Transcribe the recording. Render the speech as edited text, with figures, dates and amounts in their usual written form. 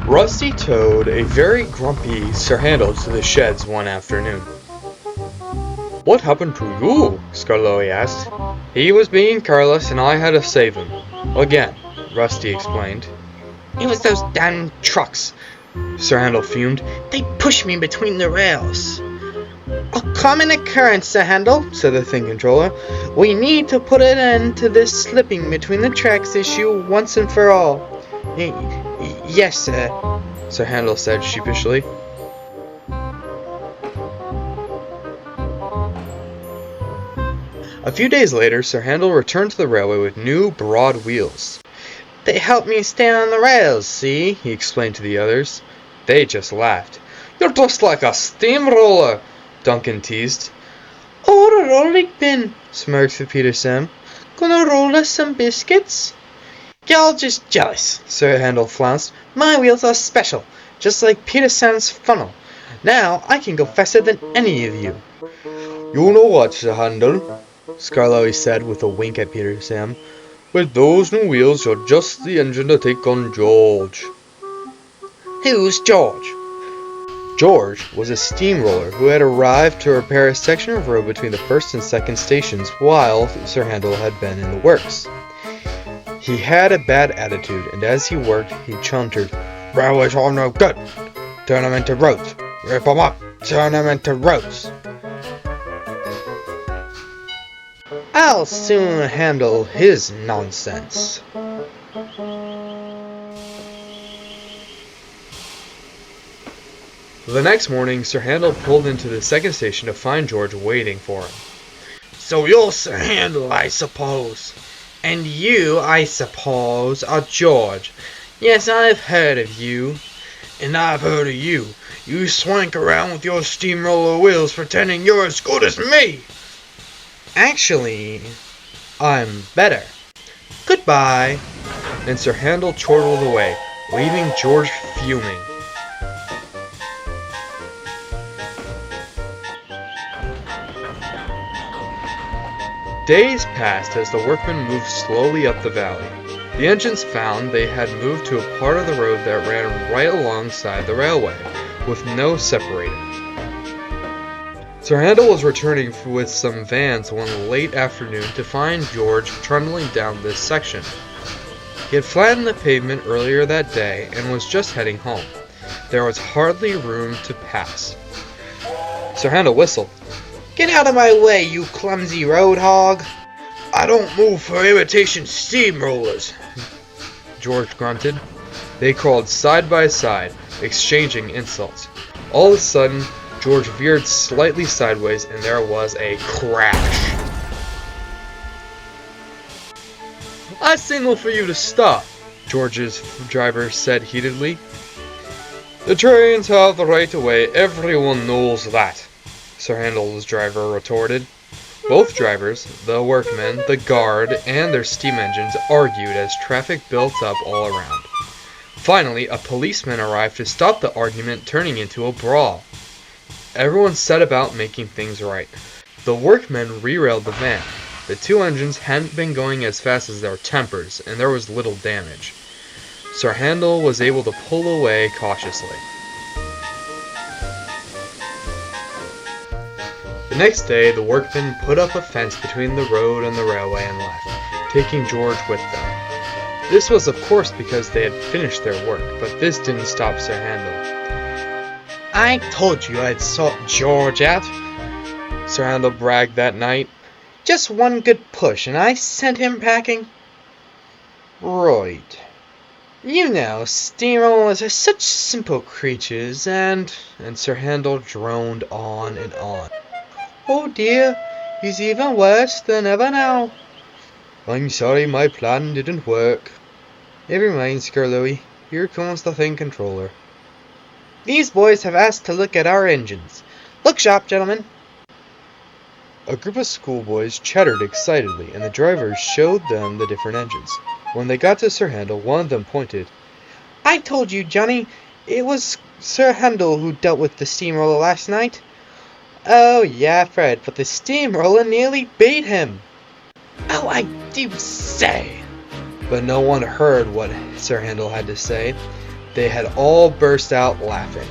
Rusty towed a very grumpy Sir Handel to the sheds one afternoon. "What happened to you?" Skarloey asked. "He was being careless and I had to save him. Again," Rusty explained. "It was those damn trucks," Sir Handel fumed. "They pushed me between the rails." "A common occurrence, Sir Handel," said the thing controller. "We need to put an end to this slipping between the tracks issue once and for all." "Yes, sir," Sir Handel said sheepishly. A few days later, Sir Handel returned to the railway with new, broad wheels. "They help me stay on the rails, see?" he explained to the others. They just laughed. "You're just like a steamroller," Duncan teased. "Oh, the rolling pin," smirked Peter Sam. "Gonna roll us some biscuits?" "Y'all just jealous," Sir Handel flounced. "My wheels are special, just like Peter Sam's funnel. Now I can go faster than any of you." "You know what, Sir Handel," Skarloey said with a wink at Peter Sam. "With those new wheels, you're just the engine to take on George." "Who's George?" George was a steamroller who had arrived to repair a section of road between the first and second stations while Sir Handel had been in the works. He had a bad attitude, and as he worked, he chuntered, "Railways are no good. Turn 'em into roads. Rip 'em up. Turn 'em into roads." "I'll soon handle his nonsense." The next morning, Sir Handel pulled into the second station to find George waiting for him. "So you're Sir Handel, I suppose. And you, I suppose, are George. Yes, I've heard of you." "And I've heard of you. You swank around with your steamroller wheels pretending you're as good as me." "Actually, I'm better. Goodbye." And Sir Handel chortled away, leaving George fuming. Days passed as the workmen moved slowly up the valley. The engines found they had moved to a part of the road that ran right alongside the railway, with no separator. Sir Handel was returning with some vans one late afternoon to find George trundling down this section. He had flattened the pavement earlier that day and was just heading home. There was hardly room to pass. Sir Handel whistled. "Get out of my way, you clumsy road hog." "I don't move for imitation steamrollers," George grunted. They crawled side by side, exchanging insults. All of a sudden, George veered slightly sideways and there was a crash. "I signal for you to stop," George's driver said heatedly. "The trains have the right of way, everyone knows that," Sir Handel's driver retorted. Both drivers, the workmen, the guard, and their steam engines argued as traffic built up all around. Finally, a policeman arrived to stop the argument turning into a brawl. Everyone set about making things right. The workmen derailed the van. The two engines hadn't been going as fast as their tempers, and there was little damage. Sir Handel was able to pull away cautiously. The next day, the workmen put up a fence between the road and the railway and left, taking George with them. This was of course because they had finished their work, but this didn't stop Sir Handel. "I told you I'd sort George out," Sir Handel bragged that night. "Just one good push and I sent him packing." "Right. You know, steamrollers are such simple creatures, and Sir Handel droned on and on. "Oh dear, he's even worse than ever now." "I'm sorry my plan didn't work." "Never mind, Skarloey. Here comes the thing controller. These boys have asked to look at our engines. Look sharp, gentlemen." A group of schoolboys chattered excitedly, and the drivers showed them the different engines. When they got to Sir Handel, one of them pointed. "I told you, Johnny, it was Sir Handel who dealt with the steamroller last night." "Oh, yeah, Fred, but the steamroller nearly beat him." "Oh, I do say." But no one heard what Sir Handel had to say. They had all burst out laughing.